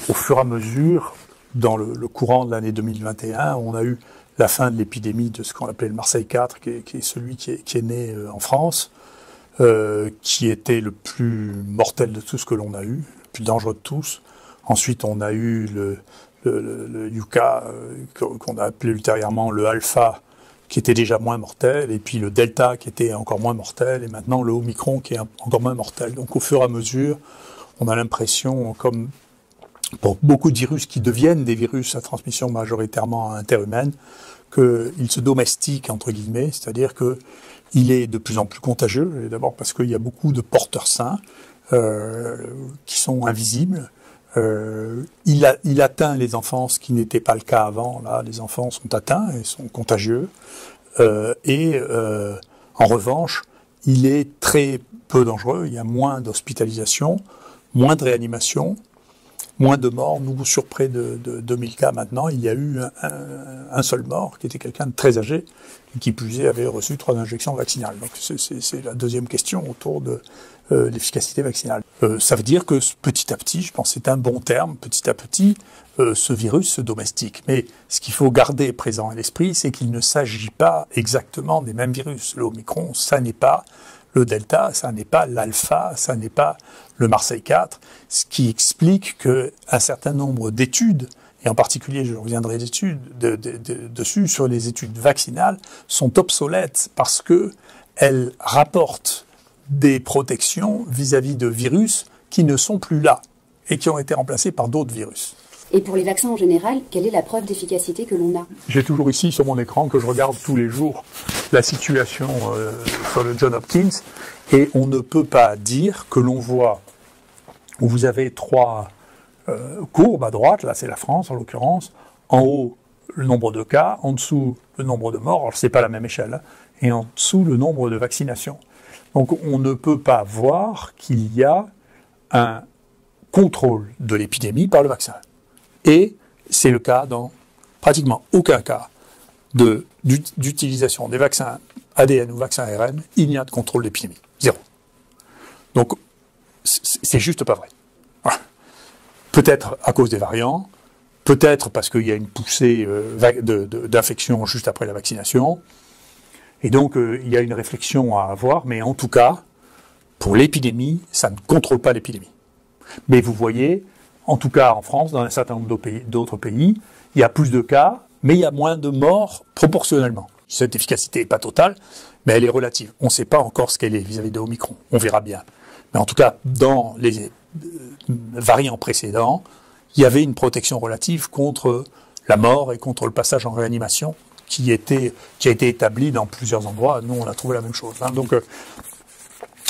au fur et à mesure, dans le courant de l'année 2021, on a eu la fin de l'épidémie de ce qu'on appelait le Marseille 4, qui est celui qui est né en France, qui était le plus mortel de tout ce que l'on a eu, le plus dangereux de tous. Ensuite, on a eu le Yucca, qu'on a appelé ultérieurement le Alpha, qui était déjà moins mortel, et puis le Delta, qui était encore moins mortel, et maintenant le Omicron, qui est encore moins mortel. Donc au fur et à mesure, on a l'impression, comme pour beaucoup de virus qui deviennent des virus à transmission majoritairement interhumaine, qu'il se domestique, entre guillemets, c'est-à-dire qu'il est de plus en plus contagieux, et d'abord parce qu'il y a beaucoup de porteurs sains qui sont invisibles. Il atteint les enfants, ce qui n'était pas le cas avant. Là, les enfants sont atteints et sont contagieux. En revanche, il est très peu dangereux. Il y a moins d'hospitalisation, moins de réanimation, moins de morts. Nous, sur près de 2000 cas maintenant, il y a eu un seul mort, qui était quelqu'un de très âgé, et qui plus est avait reçu 3 injections vaccinales. Donc c'est la deuxième question autour de l'efficacité vaccinale. Ça veut dire que petit à petit, je pense que c'est un bon terme, petit à petit, ce virus se domestique. Mais ce qu'il faut garder présent à l'esprit, c'est qu'il ne s'agit pas exactement des mêmes virus. Le Omicron, ça n'est pas le Delta, ça n'est pas l'Alpha, ça n'est pas le Marseille 4, ce qui explique qu'un certain nombre d'études, et en particulier, je reviendrai dessus, sur les études vaccinales, sont obsolètes parce qu'elles rapportent des protections vis-à-vis de virus qui ne sont plus là et qui ont été remplacés par d'autres virus. Et pour les vaccins en général, quelle est la preuve d'efficacité que l'on a? J'ai toujours ici sur mon écran, que je regarde tous les jours, la situation sur le Johns Hopkins, et on ne peut pas dire que l'on voit où vous avez 3 courbes à droite, là c'est la France en l'occurrence, en haut le nombre de cas, en dessous le nombre de morts, alors c'est pas la même échelle, hein, et en dessous le nombre de vaccinations. Donc on ne peut pas voir qu'il y a un contrôle de l'épidémie par le vaccin. Et c'est le cas dans pratiquement aucun cas d'utilisation des vaccins ADN ou vaccins ARN, il n'y a de contrôle d'épidémie. 0. Donc c'est juste pas vrai. Voilà. Peut-être à cause des variants, peut-être parce qu'il y a une poussée d'infection juste après la vaccination. Et donc, il y a une réflexion à avoir, mais en tout cas, pour l'épidémie, ça ne contrôle pas l'épidémie. Mais vous voyez, en tout cas en France, dans un certain nombre d'autres pays, il y a plus de cas, mais il y a moins de morts proportionnellement. Cette efficacité n'est pas totale, mais elle est relative. On ne sait pas encore ce qu'elle est vis-à-vis de Omicron. On verra bien. Mais en tout cas, dans les variants précédents, il y avait une protection relative contre la mort et contre le passage en réanimation, qui a été établi dans plusieurs endroits. Nous, on a trouvé la même chose. Hein. Donc,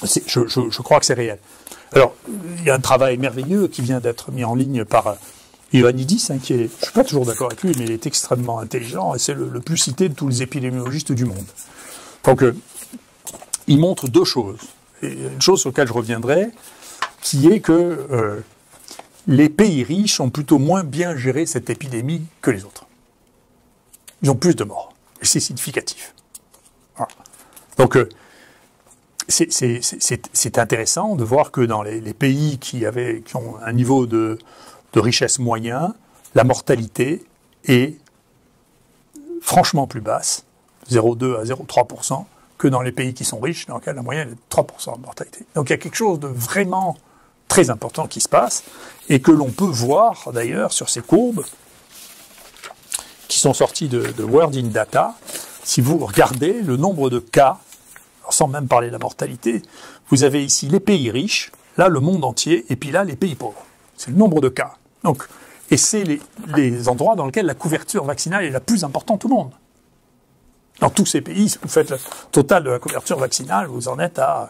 je crois que c'est réel. Alors, il y a un travail merveilleux qui vient d'être mis en ligne par Ioannidis, hein, qui est, je suis pas toujours d'accord avec lui, mais il est extrêmement intelligent, et c'est le plus cité de tous les épidémiologistes du monde. Donc, il montre 2 choses. Et une chose sur laquelle je reviendrai, qui est que les pays riches ont plutôt moins bien géré cette épidémie que les autres. Ils ont plus de morts. Et c'est significatif. Voilà. Donc, c'est intéressant de voir que dans les pays qui ont un niveau de richesse moyen, la mortalité est franchement plus basse, 0,2 à 0,3%, que dans les pays qui sont riches, dans lesquels la moyenne est de 3% de mortalité. Donc il y a quelque chose de vraiment très important qui se passe, et que l'on peut voir d'ailleurs sur ces courbes, qui sont sortis de World in Data. Si vous regardez le nombre de cas, sans même parler de la mortalité, vous avez ici les pays riches, là le monde entier, et puis là les pays pauvres. C'est le nombre de cas. Donc, et c'est les endroits dans lesquels la couverture vaccinale est la plus importante au monde. Dans tous ces pays, si vous faites le total de la couverture vaccinale, vous en êtes à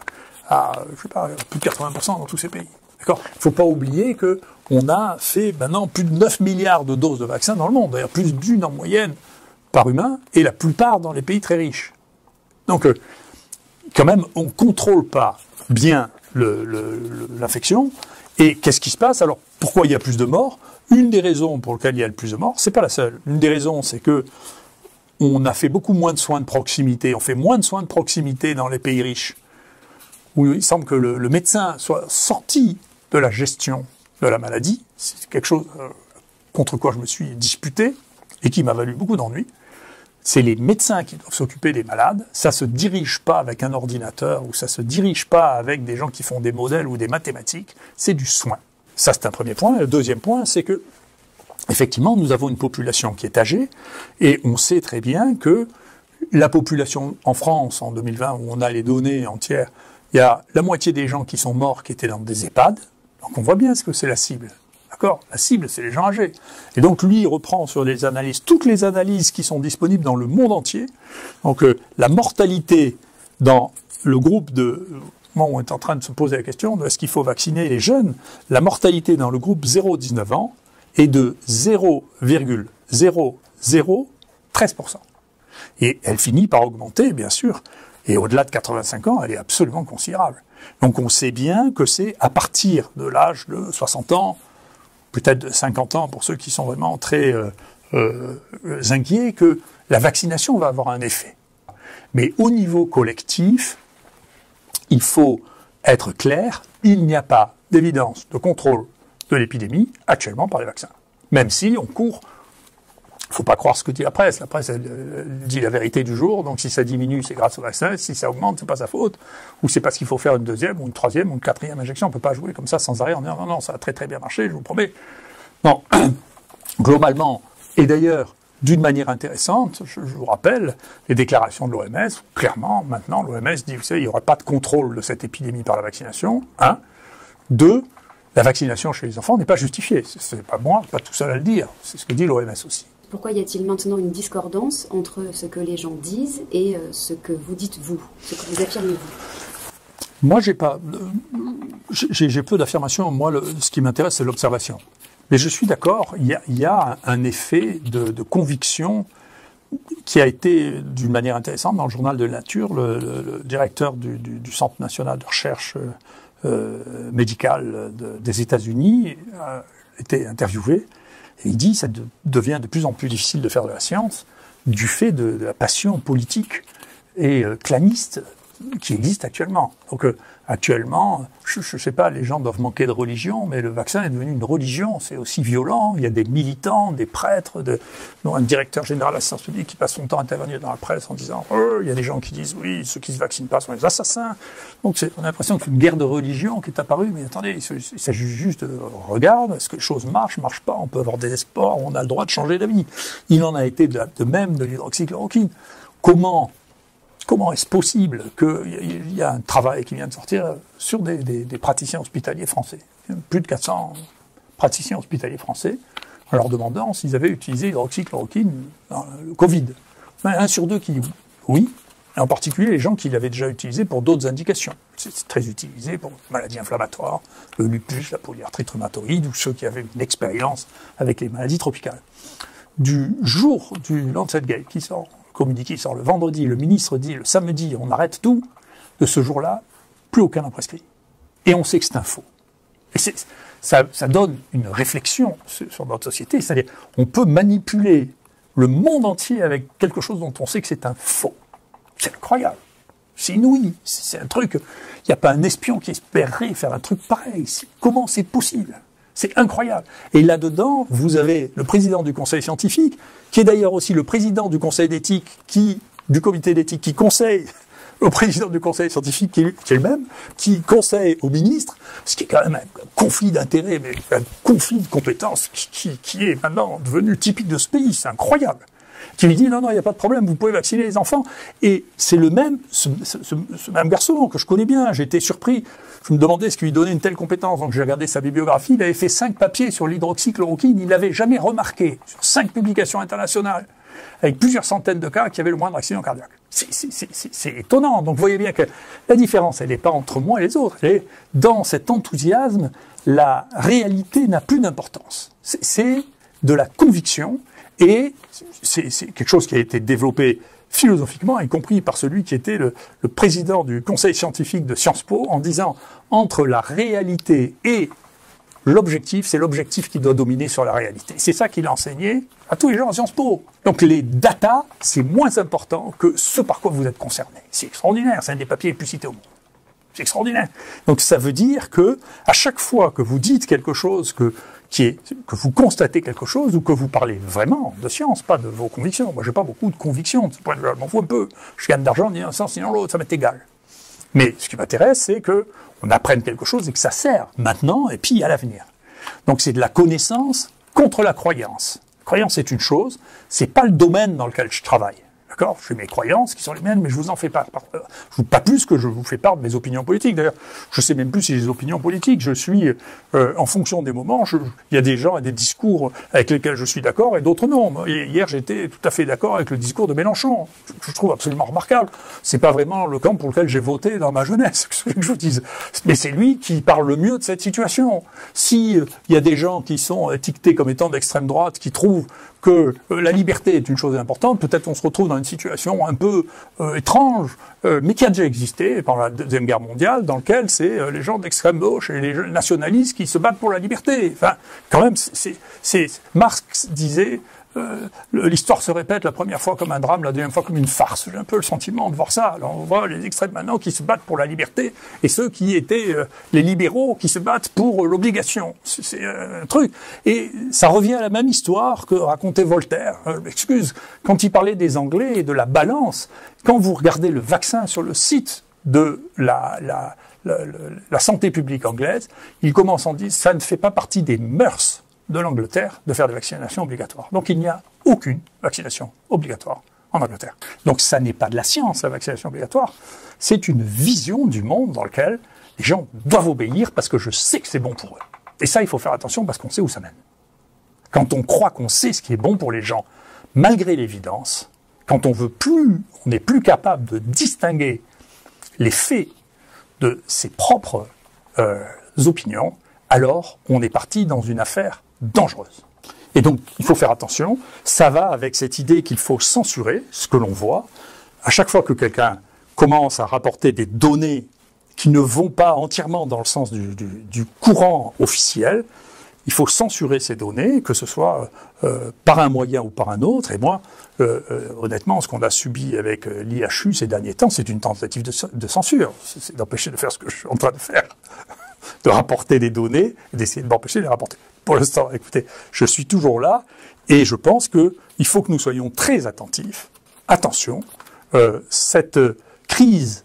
je sais pas, plus de 80% dans tous ces pays. D'accord ? Il ne faut pas oublier que on a fait maintenant plus de 9 milliards de doses de vaccins dans le monde, d'ailleurs plus d'1 en moyenne par humain, et la plupart dans les pays très riches. Donc, quand même, on ne contrôle pas bien l'infection. Et qu'est-ce qui se passe? Alors, pourquoi il y a plus de morts? Une des raisons pour lesquelles il y a le plus de morts, c'est pas la seule. Une des raisons, c'est que on a fait beaucoup moins de soins de proximité. On fait moins de soins de proximité dans les pays riches, où il semble que le médecin soit sorti de la gestion de la maladie. C'est quelque chose contre quoi je me suis disputé et qui m'a valu beaucoup d'ennuis. C'est les médecins qui doivent s'occuper des malades. Ça se dirige pas avec un ordinateur ou ça se dirige pas avec des gens qui font des modèles ou des mathématiques. C'est du soin. Ça, c'est un premier point. Et le deuxième point, c'est que, effectivement, nous avons une population qui est âgée et on sait très bien que la population en France, en 2020, où on a les données entières, il y a la moitié des gens qui sont morts qui étaient dans des EHPAD. Donc on voit bien ce que c'est la cible. D'accord ? La cible, c'est les gens âgés. Et donc, lui, il reprend sur les analyses, toutes les analyses qui sont disponibles dans le monde entier. Donc, la mortalité dans le groupe de... Moi, on est en train de se poser la question de est-ce qu'il faut vacciner les jeunes ? La mortalité dans le groupe 0-19 ans est de 0,0013%. Et elle finit par augmenter, bien sûr. Et au-delà de 85 ans, elle est absolument considérable. Donc, on sait bien que c'est à partir de l'âge de 60 ans, peut-être de 50 ans pour ceux qui sont vraiment très inquiets, que la vaccination va avoir un effet. Mais au niveau collectif, il faut être clair, il n'y a pas d'évidence de contrôle de l'épidémie actuellement par les vaccins. Même si on court, il ne faut pas croire ce que dit la presse. La presse, elle dit la vérité du jour, donc si ça diminue, c'est grâce au vaccin, si ça augmente, c'est pas sa faute, ou c'est parce qu'il faut faire une deuxième, ou une troisième, ou une quatrième injection. On ne peut pas jouer comme ça sans arrêt en disant non, ça a très très bien marché, je vous promets. Non, globalement, et d'ailleurs, d'une manière intéressante, je vous rappelle les déclarations de l'OMS, clairement, maintenant, l'OMS dit, vous savez, il n'y aura pas de contrôle de cette épidémie par la vaccination, 1. 2, la vaccination chez les enfants n'est pas justifiée. C'est pas moi, pas tout seul à le dire, c'est ce que dit l'OMS aussi. Pourquoi y a-t-il maintenant une discordance entre ce que les gens disent et ce que vous dites vous, ce que vous affirmez vous ? Moi, j'ai peu d'affirmations. Moi, ce qui m'intéresse, c'est l'observation. Mais je suis d'accord, il y a un effet de conviction qui a été, d'une manière intéressante, dans le journal de la Nature, le directeur du Centre national de recherche médicale des États-Unis a été interviewé. Et il dit que ça devient de plus en plus difficile de faire de la science du fait de la passion politique et claniste qui existe actuellement. Donc actuellement, je sais pas, les gens doivent manquer de religion, mais le vaccin est devenu une religion, c'est aussi violent. Il y a des militants, des prêtres, un directeur général de la science publique qui passe son temps à intervenir dans la presse en disant il y a des gens qui disent oui, ceux qui se vaccinent pas sont des assassins. Donc on a l'impression qu'une guerre de religion qui est apparue, mais attendez, il s'agit juste de regarde, est-ce que les choses marchent pas, on peut avoir des espoirs, on a le droit de changer d'avis. Il en a été de même de l'hydroxychloroquine. Comment est-ce possible qu'il y a un travail qui vient de sortir sur des praticiens hospitaliers français, plus de 400 praticiens hospitaliers français, en leur demandant s'ils avaient utilisé l'hydroxychloroquine dans le Covid. 1 sur 2 qui dit oui, et en particulier les gens qui l'avaient déjà utilisé pour d'autres indications. C'est très utilisé pour les maladies inflammatoires, le lupus, la polyarthrite rhumatoïde, ou ceux qui avaient une expérience avec les maladies tropicales. Du jour du Lancet Gate qui sort, communiqué sort le vendredi, le ministre dit le samedi, on arrête tout, de ce jour-là, plus aucun n'a prescrit. Et on sait que c'est un faux. Et ça donne une réflexion sur notre société, c'est-à-dire on peut manipuler le monde entier avec quelque chose dont on sait que c'est un faux. C'est incroyable. C'est inouï. C'est un truc, il n'y a pas un espion qui espérerait faire un truc pareil. Comment c'est possible ? C'est incroyable. Et là-dedans, vous avez le président du conseil scientifique, qui est d'ailleurs aussi le président du conseil d'éthique, du comité d'éthique, qui conseille au président du conseil scientifique, qui est le même, qui conseille au ministre, ce qui est quand même un conflit d'intérêts, mais un conflit de compétences qui est maintenant devenu typique de ce pays. C'est incroyable. Qui lui dit non, il n'y a pas de problème, vous pouvez vacciner les enfants. Et c'est le même, ce même garçon que je connais bien. J'ai été surpris. Je me demandais ce qui lui donnait une telle compétence. Donc j'ai regardé sa bibliographie. Il avait fait 5 papiers sur l'hydroxychloroquine. Il n'avait jamais remarqué, sur 5 publications internationales, avec plusieurs centaines de cas, qu'il y avait le moindre accident cardiaque. C'est étonnant. Donc vous voyez bien que la différence, elle n'est pas entre moi et les autres. Elle est dans cet enthousiasme, la réalité n'a plus d'importance. C'est de la conviction. Et c'est quelque chose qui a été développé philosophiquement, y compris par celui qui était le président du conseil scientifique de Sciences Po, en disant entre la réalité et l'objectif, c'est l'objectif qui doit dominer sur la réalité. C'est ça qu'il a enseigné à tous les gens à Sciences Po. Donc les data, c'est moins important que ce par quoi vous êtes concerné. C'est extraordinaire, c'est un des papiers les plus cités au monde. C'est extraordinaire. Donc ça veut dire que à chaque fois que vous dites quelque chose que vous constatez quelque chose ou que vous parlez vraiment de science, pas de vos convictions. Moi, j'ai pas beaucoup de convictions de ce point de vue. Je m'en fous un peu. Je gagne d'argent ni dans un sens ni dans l'autre, ça m'est égal. Mais ce qui m'intéresse, c'est que on apprenne quelque chose et que ça sert maintenant et puis à l'avenir. Donc c'est de la connaissance contre la croyance. La croyance, c'est une chose, c'est pas le domaine dans lequel je travaille. D'accord ? J'ai mes croyances qui sont les miennes, mais je vous en fais pas. Pas plus que je vous fais part de mes opinions politiques. D'ailleurs, je sais même plus si j'ai des opinions politiques. Je suis, en fonction des moments, il y a des gens et des discours avec lesquels je suis d'accord et d'autres non. Hier, j'étais tout à fait d'accord avec le discours de Mélenchon. Je trouve absolument remarquable. C'est pas vraiment le camp pour lequel j'ai voté dans ma jeunesse, ce que je vous dise. Mais c'est lui qui parle le mieux de cette situation. Si il y a des gens qui sont étiquetés comme étant d'extrême droite, qui trouvent que la liberté est une chose importante, peut-être on se retrouve dans une situation un peu étrange, mais qui a déjà existé pendant la Deuxième Guerre mondiale, dans lequel c'est les gens d'extrême gauche et les nationalistes qui se battent pour la liberté. Enfin, quand même, Marx disait l'histoire se répète la première fois comme un drame, la deuxième fois comme une farce. J'ai un peu le sentiment de voir ça. Alors on voit les extrêmes maintenant qui se battent pour la liberté et ceux qui étaient les libéraux qui se battent pour l'obligation. C'est un truc. Et ça revient à la même histoire que racontait Voltaire. Excuse, quand il parlait des Anglais et de la balance, quand vous regardez le vaccin sur le site de la santé publique anglaise, il commence en disant ça ne fait pas partie des mœurs de l'Angleterre de faire des vaccinations obligatoires. Donc il n'y a aucune vaccination obligatoire en Angleterre. Donc ça n'est pas de la science, la vaccination obligatoire, c'est une vision du monde dans lequel les gens doivent obéir parce que je sais que c'est bon pour eux. Et ça, il faut faire attention parce qu'on sait où ça mène. Quand on croit qu'on sait ce qui est bon pour les gens, malgré l'évidence, quand on n'est plus capable de distinguer les faits de ses propres opinions, alors on est parti dans une affaire dangereuse. Et donc, il faut faire attention. Ça va avec cette idée qu'il faut censurer ce que l'on voit. À chaque fois que quelqu'un commence à rapporter des données qui ne vont pas entièrement dans le sens du courant officiel, il faut censurer ces données, que ce soit par un moyen ou par un autre. Et moi, honnêtement, ce qu'on a subi avec l'IHU ces derniers temps, c'est une tentative de censure. C'est d'empêcher de faire ce que je suis en train de faire. De rapporter des données et d'essayer de m'empêcher de les rapporter. Pour l'instant, écoutez, je suis toujours là et je pense qu'il faut que nous soyons très attentifs. Attention, cette crise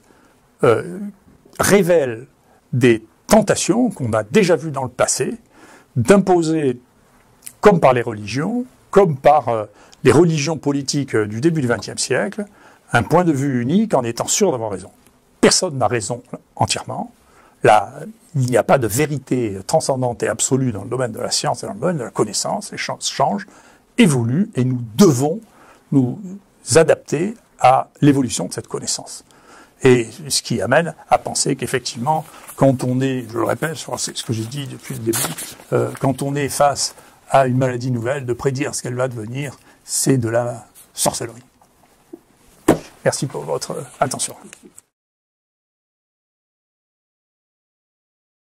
révèle des tentations qu'on a déjà vues dans le passé d'imposer, comme par les religions, comme par les religions politiques du début du XXe siècle, un point de vue unique en étant sûr d'avoir raison. Personne n'a raison entièrement. Il n'y a pas de vérité transcendante et absolue dans le domaine de la science et dans le domaine de la connaissance. Les choses changent, évoluent, et nous devons nous adapter à l'évolution de cette connaissance. Et ce qui amène à penser qu'effectivement, quand on est, je le répète, c'est ce que j'ai dit depuis le début, quand on est face à une maladie nouvelle, de prédire ce qu'elle va devenir, c'est de la sorcellerie. Merci pour votre attention.